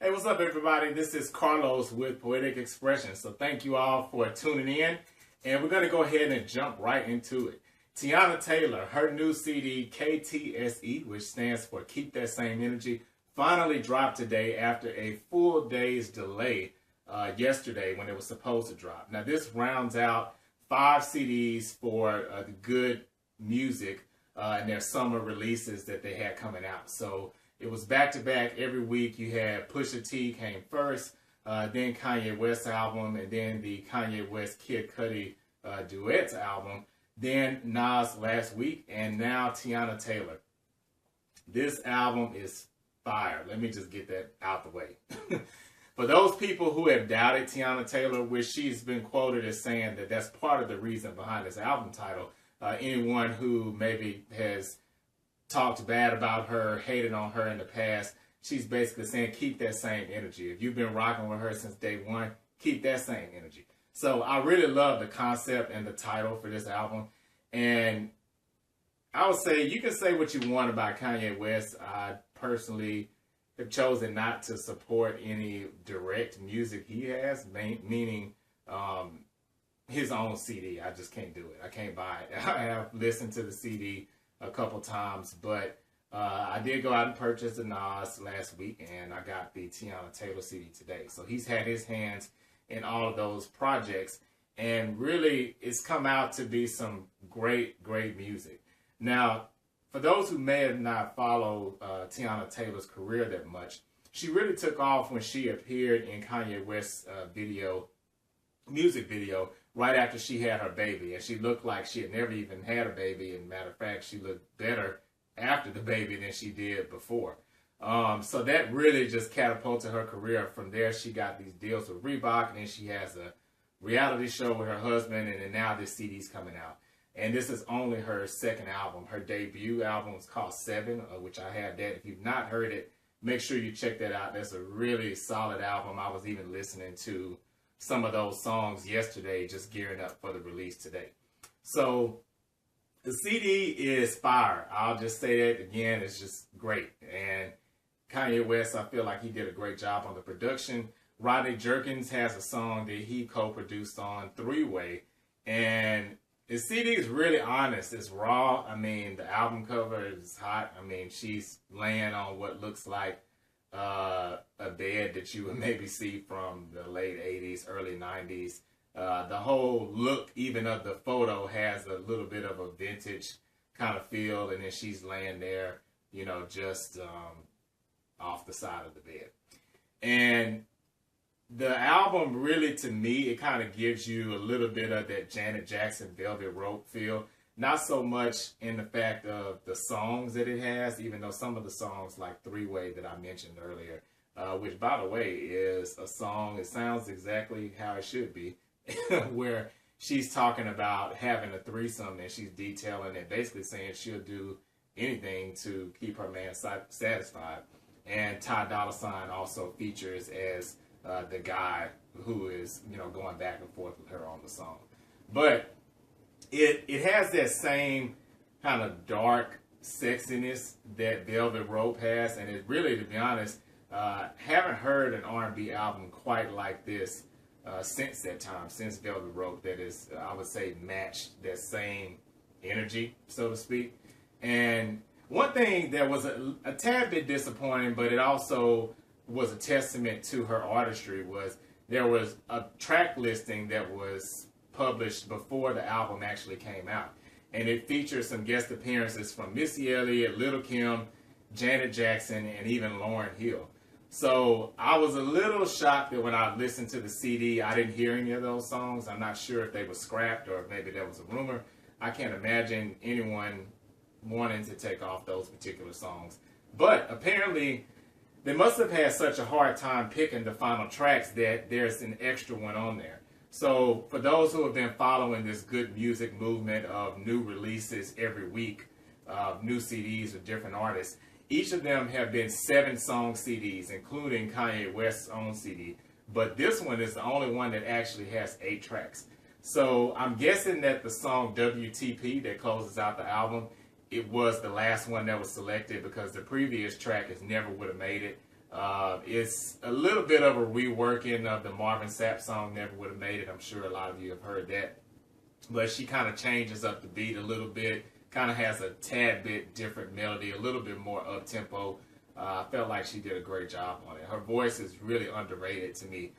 Hey, what's up, everybody? This is Carlos with Poetic Expression. So thank you all for tuning in. And we're going to go ahead and jump right into it. Teyana Taylor, her new CD, K.T.S.E, which stands for Keep That Same Energy, finally dropped today after a full day's delay yesterday when it was supposed to drop. Now, this rounds out 5 CDs for the good music and their summer releases that they had coming out. So it was back-to-back every week. You had Peauxetic came first, then Kanye West album, and then the Kanye West Kid duets album, then Nas last week, and now Teyana Taylor. This album is fire. Let me just get that out the way. For those people who have doubted Teyana Taylor, which she's been quoted as saying that that's part of the reason behind this album title, anyone who maybe has talked bad about her, hated on her in the past, she's basically saying keep that same energy. If you've been rocking with her since day one, keep that same energy. So I really love the concept and the title for this album. And I would say you can say what you want about Kanye West. I personally have chosen not to support any direct music he has, meaning his own CD. I just can't do it. I can't buy it. I have listened to the CD a couple times, but I did go out and purchase the Nas last week, and I got the Teyana Taylor CD today. So he's had his hands in all of those projects, and really it's come out to be some great music. Music. For those who may have not followed Teyana Taylor's career that much, she really took off when she appeared in Kanye West's music video, right after she had her baby. And she looked like she had never even had a baby. And matter of fact, she looked better after the baby than she did before. So that really just catapulted her career. From there, she got these deals with Reebok, and then she has a reality show with her husband, and then now this CD's coming out. And this is only her second album. Her debut album is called 7, which I have that. If you've not heard it, make sure you check that out. That's a really solid album. I was even listening to some of those songs yesterday, just gearing up for the release today. So the CD is fire. I'll just say that again. It's just great. And Kanye West, I feel like he did a great job on the production. Rodney Jerkins has a song that he co-produced on, 3-Way. And the CD is really honest. It's raw. I mean, the album cover is hot. I mean, she's laying on what looks like a bed that you would maybe see from the late 80s, early 90s. The whole look, even of the photo, has a little bit of a vintage kind of feel, and then she's laying there, you know, just off the side of the bed. And the album really, to me, it kind of gives you a little bit of that Janet Jackson Velvet Rope feel. Not so much in the fact of the songs that it has, even though some of the songs like 3-Way that I mentioned earlier, which, by the way, is a song, it sounds exactly how it should be, where she's talking about having a threesome, and she's detailing it, basically saying she'll do anything to keep her man satisfied. And Ty Dolla $ign also features as the guy who is, you know, going back and forth with her on the song. But it has that same kind of dark sexiness that Velvet Rope has, and it really, to be honest, haven't heard an R&B album quite like this since that time, since Velvet Rope, that is, I would say, matched that same energy, so to speak. And one thing that was a tad bit disappointing, but it also was a testament to her artistry, was there was a track listing that was published before the album actually came out. And it featured some guest appearances from Missy Elliott, Lil' Kim, Janet Jackson, and even Lauryn Hill. So I was a little shocked that when I listened to the CD, I didn't hear any of those songs. I'm not sure if they were scrapped or if maybe that was a rumor. I can't imagine anyone wanting to take off those particular songs. But apparently, they must have had such a hard time picking the final tracks that there's an extra one on there. So for those who have been following this good music movement of new releases every week, new CDs with different artists, each of them have been 7-song CDs, including Kanye West's own CD. But this one is the only one that actually has 8 tracks. So I'm guessing that the song WTP that closes out the album, it was the last one that was selected, because the previous track is Never Would Have Made It. It's a little bit of a reworking of the Marvin Sapp song Never Would Have Made It. I'm sure a lot of you have heard that. But she kind of changes up the beat a little bit, kind of has a tad bit different melody, a little bit more up-tempo. I felt like she did a great job on it. Her voice is really underrated to me.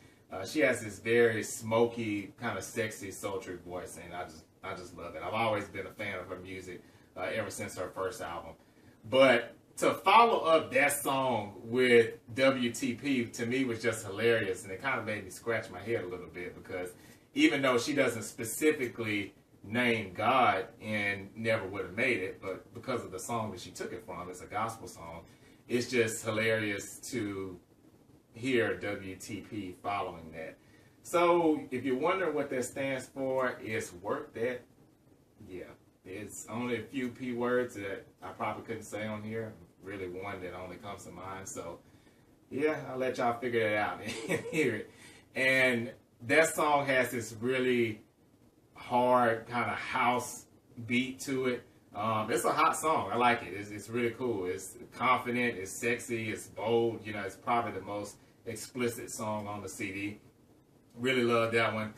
She has this very smoky, kind of sexy, sultry voice, and I just love it. I've always been a fan of her music ever since her first album. But to follow up that song with WTP, to me, was just hilarious, and it kind of made me scratch my head a little bit, because even though she doesn't specifically name God and Never Would Have Made It, but because of the song that she took it from, it's a gospel song, it's just hilarious to hear WTP following that. So if you're wondering what that stands for, it's work that. Yeah, it's only a few P words that I probably couldn't say on here. Really one that only comes to mind. So yeah, I'll let y'all figure it out and hear it. And that song has this really hard kind of house beat to it. It's a hot song. I like it. It's really cool. It's confident. It's sexy. It's bold. You know, it's probably the most explicit song on the CD. Really love that one.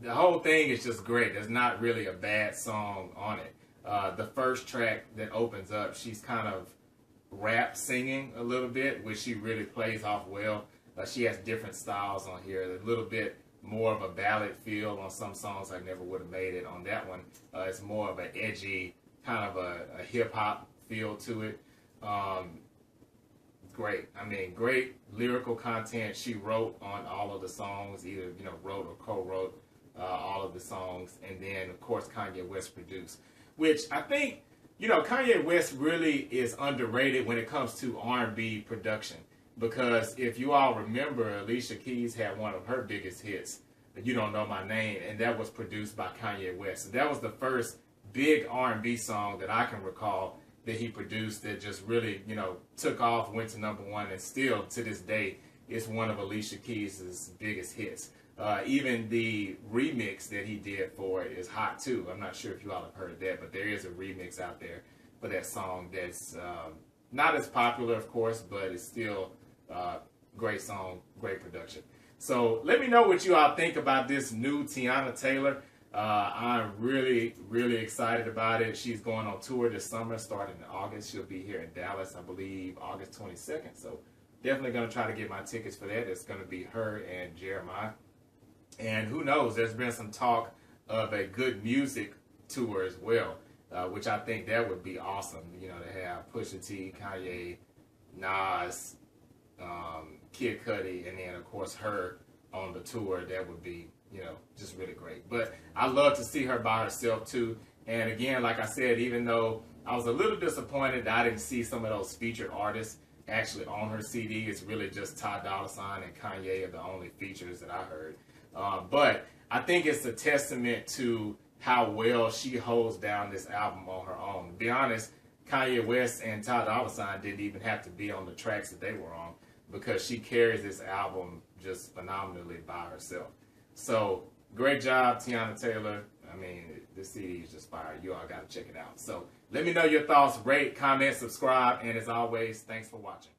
The whole thing is just great. There's not really a bad song on it. The first track that opens up, she's kind of rap singing a little bit, which she really plays off well. She has different styles on here. A little bit more of a ballad feel on some songs. I Never Would Have Made It. On that one, it's more of an edgy, kind of a hip-hop feel to it. Great. I mean, great lyrical content. She wrote on all of the songs, either, you know, wrote or co-wrote all of the songs. And then, of course, Kanye West produced, which I think, you know, Kanye West really is underrated when it comes to R&B production. Because if you all remember, Alicia Keys had one of her biggest hits, You Don't Know My Name, and that was produced by Kanye West. So that was the first big R&B song that I can recall that he produced that just really, you know, took off, went to #1, and still to this day is one of Alicia Keys' biggest hits. Even the remix that he did for it is hot too. I'm not sure if you all have heard that, but there is a remix out there for that song that's not as popular, of course, but it's still great song, great production. So let me know what you all think about this new Teyana Taylor. I'm really, really excited about it. She's going on tour this summer, starting in August. She'll be here in Dallas, I believe, August 22nd. So definitely going to try to get my tickets for that. It's going to be her and Jeremiah. And who knows, there's been some talk of a good music tour as well, which I think that would be awesome, you know, to have Peauxetic, Kanye, Nas, K.T.S.E, and then, of course, her on the tour. That would be, you know, just really great. But I love to see her by herself, too. And again, like I said, even though I was a little disappointed that I didn't see some of those featured artists actually on her CD, it's really just Ty Dolla $ign and Kanye are the only features that I heard. But I think it's a testament to how well she holds down this album on her own. To be honest, Kanye West and Ty Dolla $ign didn't even have to be on the tracks that they were on, because she carries this album just phenomenally by herself. So, great job, Teyana Taylor. I mean, this CD is just fire. You all got to check it out. So, let me know your thoughts. Rate, comment, subscribe, and as always, thanks for watching.